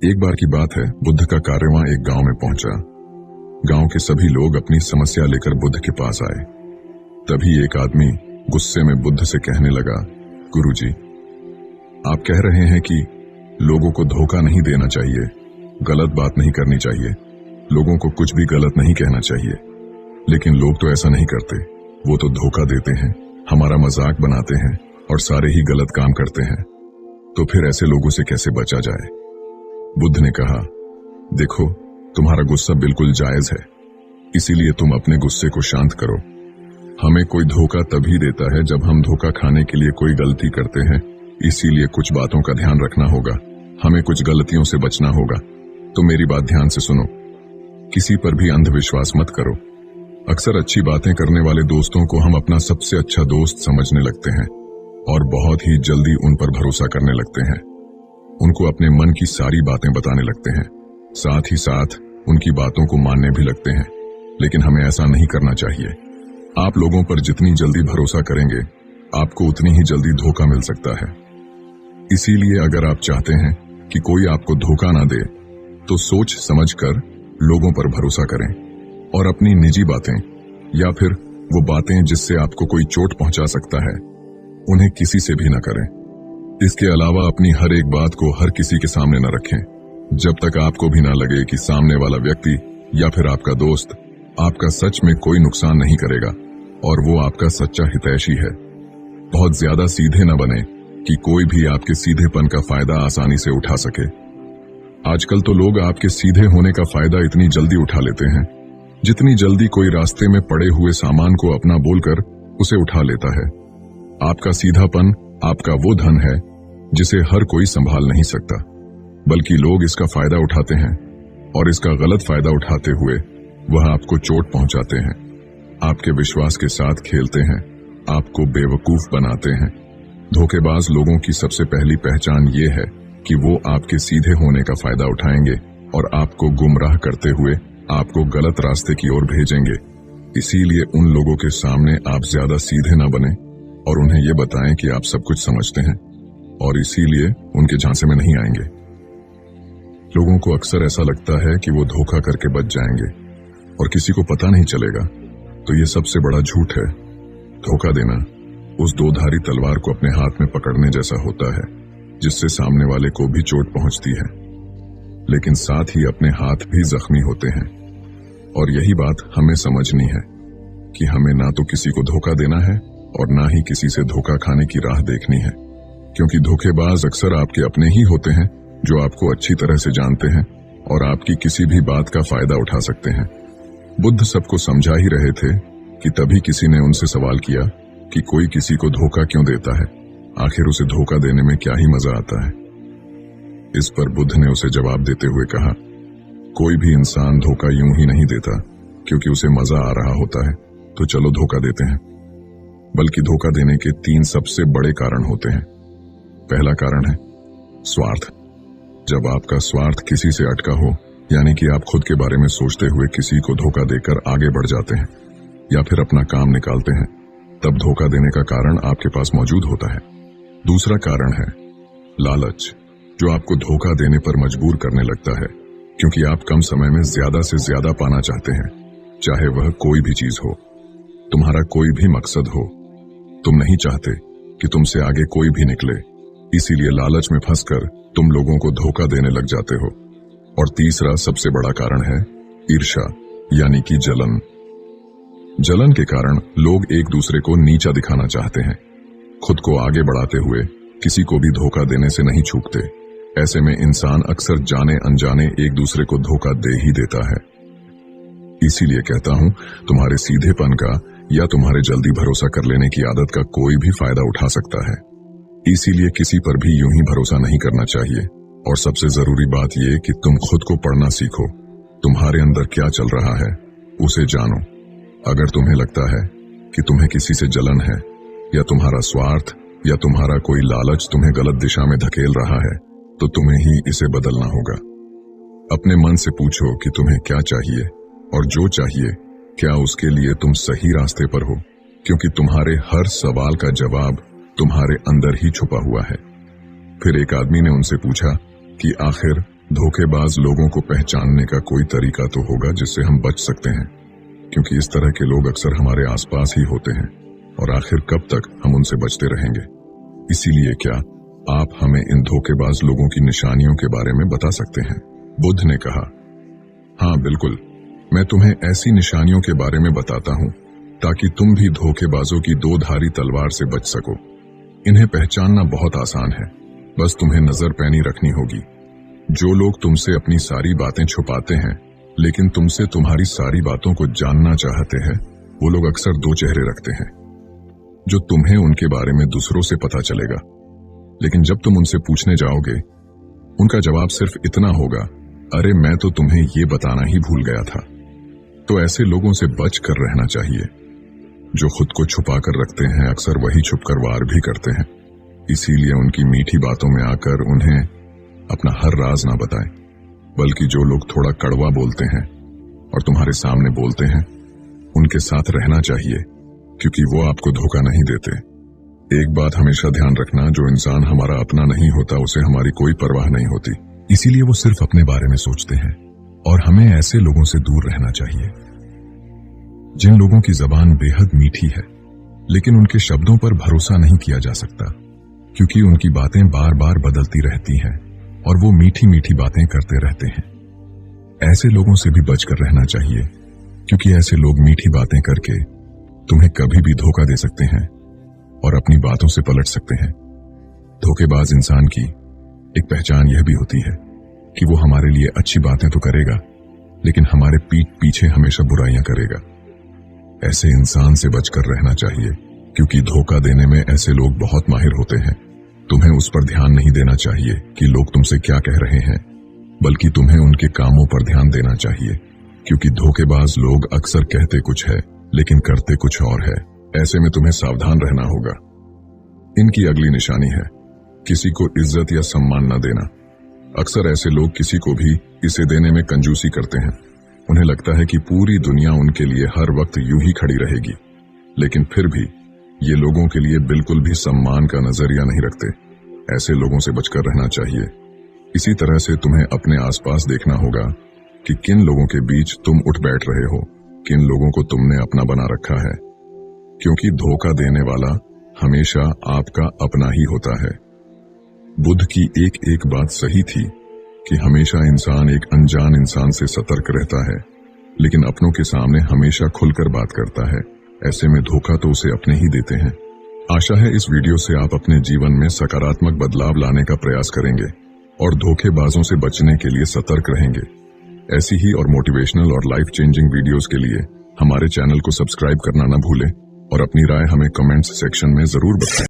एक बार की बात है, बुद्ध का कारवां एक गांव में पहुंचा। गांव के सभी लोग अपनी समस्या लेकर बुद्ध के पास आए। तभी एक आदमी गुस्से में बुद्ध से कहने लगा, गुरुजी, आप कह रहे हैं कि लोगों को धोखा नहीं देना चाहिए, गलत बात नहीं करनी चाहिए, लोगों को कुछ भी गलत नहीं कहना चाहिए, लेकिन लोग तो ऐसा नहीं करते। वो तो धोखा देते हैं, हमारा मजाक बनाते हैं और सारे ही गलत काम करते हैं। तो फिर ऐसे लोगों से कैसे बचा जाए? बुद्ध ने कहा, देखो, तुम्हारा गुस्सा बिल्कुल जायज है, इसीलिए तुम अपने गुस्से को शांत करो। हमें कोई धोखा तभी देता है जब हम धोखा खाने के लिए कोई गलती करते हैं, इसीलिए कुछ बातों का ध्यान रखना होगा, हमें कुछ गलतियों से बचना होगा। तो मेरी बात ध्यान से सुनो, किसी पर भी अंधविश्वास मत करो। अक्सर अच्छी बातें करने वाले दोस्तों को हम अपना सबसे अच्छा दोस्त समझने लगते हैं और बहुत ही जल्दी उन पर भरोसा करने लगते हैं। उनको अपने मन की सारी बातें बताने लगते हैं, साथ ही साथ उनकी बातों को मानने भी लगते हैं। लेकिन हमें ऐसा नहीं करना चाहिए। आप लोगों पर जितनी जल्दी भरोसा करेंगे, आपको उतनी ही जल्दी धोखा मिल सकता है। इसीलिए अगर आप चाहते हैं कि कोई आपको धोखा ना दे, तो सोच समझकर लोगों पर भरोसा करें और अपनी निजी बातें या फिर वो बातें जिससे आपको कोई चोट पहुंचा सकता है, उन्हें किसी से भी न करें। इसके अलावा अपनी हर एक बात को हर किसी के सामने न रखें, जब तक आपको भी ना लगे कि सामने वाला व्यक्ति या फिर आपका दोस्त आपका सच में कोई नुकसान नहीं करेगा और वो आपका सच्चा हितैषी है। बहुत ज्यादा सीधे न बने कि कोई भी आपके सीधेपन का फायदा आसानी से उठा सके। आजकल तो लोग आपके सीधे होने का फायदा इतनी जल्दी उठा लेते हैं, जितनी जल्दी कोई रास्ते में पड़े हुए सामान को अपना बोलकर उसे उठा लेता है। आपका सीधापन आपका वो धन है जिसे हर कोई संभाल नहीं सकता, बल्कि लोग इसका फायदा उठाते हैं और इसका गलत फायदा उठाते हुए वह आपको चोट पहुंचाते हैं, आपके विश्वास के साथ खेलते हैं, आपको बेवकूफ बनाते हैं। धोखेबाज लोगों की सबसे पहली पहचान ये है कि वो आपके सीधे होने का फायदा उठाएंगे और आपको गुमराह करते हुए आपको गलत रास्ते की ओर भेजेंगे। इसीलिए उन लोगों के सामने आप ज्यादा सीधे न बने और उन्हें ये बताएं कि आप सब कुछ समझते हैं और इसीलिए उनके झांसे में नहीं आएंगे। लोगों को अक्सर ऐसा लगता है कि वो धोखा करके बच जाएंगे और किसी को पता नहीं चलेगा, तो ये सबसे बड़ा झूठ है। धोखा देना उस दोधारी तलवार को अपने हाथ में पकड़ने जैसा होता है, जिससे सामने वाले को भी चोट पहुंचती है, लेकिन साथ ही अपने हाथ भी जख्मी होते हैं। और यही बात हमें समझनी है कि हमें ना तो किसी को धोखा देना है और ना ही किसी से धोखा खाने की राह देखनी है, क्योंकि धोखेबाज अक्सर आपके अपने ही होते हैं जो आपको अच्छी तरह से जानते हैं और आपकी किसी भी बात का फायदा उठा सकते हैं। बुद्ध सबको समझा ही रहे थे कि तभी किसी ने उनसे सवाल किया कि कोई किसी को धोखा क्यों देता है, आखिर उसे धोखा देने में क्या ही मजा आता है। इस पर बुद्ध ने उसे जवाब देते हुए कहा, कोई भी इंसान धोखा यूं ही नहीं देता क्योंकि उसे मजा आ रहा होता है तो चलो धोखा देते हैं, बल्कि धोखा देने के 3 सबसे बड़े कारण होते हैं। पहला कारण है स्वार्थ। जब आपका स्वार्थ किसी से अटका हो, यानी कि आप खुद के बारे में सोचते हुए किसी को धोखा देकर आगे बढ़ जाते हैं या फिर अपना काम निकालते हैं, तब धोखा देने का कारण आपके पास मौजूद होता है। दूसरा कारण है लालच, जो आपको धोखा देने पर मजबूर करने लगता है, क्योंकि आप कम समय में ज्यादा से ज्यादा पाना चाहते हैं, चाहे वह कोई भी चीज हो, तुम्हारा कोई भी मकसद हो। तुम नहीं चाहते कि तुमसे आगे कोई भी निकले, इसीलिए लालच में फंसकर तुम लोगों को धोखा देने लग जाते हो। और तीसरा सबसे बड़ा कारण है ईर्ष्या, यानी कि जलन। जलन के कारण लोग एक दूसरे को नीचा दिखाना चाहते हैं, खुद को आगे बढ़ाते हुए किसी को भी धोखा देने से नहीं चूकते। ऐसे में इंसान अक्सर जाने अनजाने एक दूसरे को धोखा दे ही देता है। इसीलिए कहता हूं, तुम्हारे सीधेपन का या तुम्हारे जल्दी भरोसा कर लेने की आदत का कोई भी फायदा उठा सकता है। इसीलिए किसी पर भी यूं ही भरोसा नहीं करना चाहिए। और सबसे जरूरी बात यह कि तुम खुद को पढ़ना सीखो, तुम्हारे अंदर क्या चल रहा है उसे जानो। अगर तुम्हें लगता है कि तुम्हें किसी से जलन है या तुम्हारा स्वार्थ या तुम्हारा कोई लालच तुम्हें गलत दिशा में धकेल रहा है, तो तुम्हें ही इसे बदलना होगा। अपने मन से पूछो कि तुम्हें क्या चाहिए और जो चाहिए क्या उसके लिए तुम सही रास्ते पर हो, क्योंकि तुम्हारे हर सवाल का जवाब तुम्हारे अंदर ही छुपा हुआ है। फिर एक आदमी ने उनसे पूछा कि आखिर धोखेबाज लोगों को पहचानने का कोई तरीका तो होगा जिससे हम बच सकते हैं, क्योंकि इस तरह के लोग अक्सर हमारे आसपास ही होते हैं और आखिर कब तक हम उनसे बचते रहेंगे। इसीलिए क्या आप हमें इन धोखेबाज लोगों की निशानियों के बारे में बता सकते हैं? बुद्ध ने कहा, हाँ बिल्कुल, मैं तुम्हें ऐसी निशानियों के बारे में बताता हूँ ताकि तुम भी धोखेबाजों की दो धारी तलवार से बच सको। इन्हें पहचानना बहुत आसान है, बस तुम्हें नजर पैनी रखनी होगी। जो लोग तुमसे अपनी सारी बातें छुपाते हैं लेकिन तुमसे तुम्हारी सारी बातों को जानना चाहते हैं, वो लोग अक्सर दो चेहरे रखते हैं। जो तुम्हें उनके बारे में दूसरों से पता चलेगा, लेकिन जब तुम उनसे पूछने जाओगे उनका जवाब सिर्फ इतना होगा, अरे मैं तो तुम्हें ये बताना ही भूल गया था। तो ऐसे लोगों से बच कर रहना चाहिए। जो खुद को छुपा कर रखते हैं अक्सर वही छुपकर वार भी करते हैं। इसीलिए उनकी मीठी बातों में आकर उन्हें अपना हर राज ना बताएं, बल्कि जो लोग थोड़ा कड़वा बोलते हैं और तुम्हारे सामने बोलते हैं उनके साथ रहना चाहिए, क्योंकि वो आपको धोखा नहीं देते। एक बात हमेशा ध्यान रखना, जो इंसान हमारा अपना नहीं होता उसे हमारी कोई परवाह नहीं होती, इसीलिए वो सिर्फ अपने बारे में सोचते हैं। और हमें ऐसे लोगों से दूर रहना चाहिए जिन लोगों की जबान बेहद मीठी है लेकिन उनके शब्दों पर भरोसा नहीं किया जा सकता, क्योंकि उनकी बातें बार बार बदलती रहती हैं और वो मीठी मीठी बातें करते रहते हैं। ऐसे लोगों से भी बचकर रहना चाहिए, क्योंकि ऐसे लोग मीठी बातें करके तुम्हें कभी भी धोखा दे सकते हैं और अपनी बातों से पलट सकते हैं। धोखेबाज इंसान की एक पहचान यह भी होती है कि वो हमारे लिए अच्छी बातें तो करेगा लेकिन हमारे पीठ पीछे हमेशा बुराइयां करेगा। ऐसे इंसान से बचकर रहना चाहिए, क्योंकि धोखा देने में ऐसे लोग बहुत माहिर होते हैं। तुम्हें उस पर ध्यान नहीं देना चाहिए कि लोग तुमसे क्या कह रहे हैं, बल्कि तुम्हें उनके कामों पर ध्यान देना चाहिए, क्योंकि धोखेबाज लोग अक्सर कहते कुछ है लेकिन करते कुछ और है। ऐसे में तुम्हें सावधान रहना होगा। इनकी अगली निशानी है किसी को इज्जत या सम्मान न देना। अक्सर ऐसे लोग किसी को भी इसे देने में कंजूसी करते हैं। उन्हें लगता है कि पूरी दुनिया उनके लिए हर वक्त यूं ही खड़ी रहेगी, लेकिन फिर भी ये लोगों के लिए बिल्कुल भी सम्मान का नजरिया नहीं रखते। ऐसे लोगों से बचकर रहना चाहिए। इसी तरह से तुम्हें अपने आसपास देखना होगा कि किन लोगों के बीच तुम उठ बैठ रहे हो, किन लोगों को तुमने अपना बना रखा है, क्योंकि धोखा देने वाला हमेशा आपका अपना ही होता है। बुद्ध की एक एक बात सही थी कि हमेशा इंसान एक अनजान इंसान से सतर्क रहता है, लेकिन अपनों के सामने हमेशा खुलकर बात करता है। ऐसे में धोखा तो उसे अपने ही देते हैं। आशा है इस वीडियो से आप अपने जीवन में सकारात्मक बदलाव लाने का प्रयास करेंगे और धोखेबाजों से बचने के लिए सतर्क रहेंगे। ऐसी ही और मोटिवेशनल और लाइफ चेंजिंग वीडियोस के लिए हमारे चैनल को सब्सक्राइब करना न भूलें और अपनी राय हमें कमेंट्स सेक्शन में जरूर बताएं।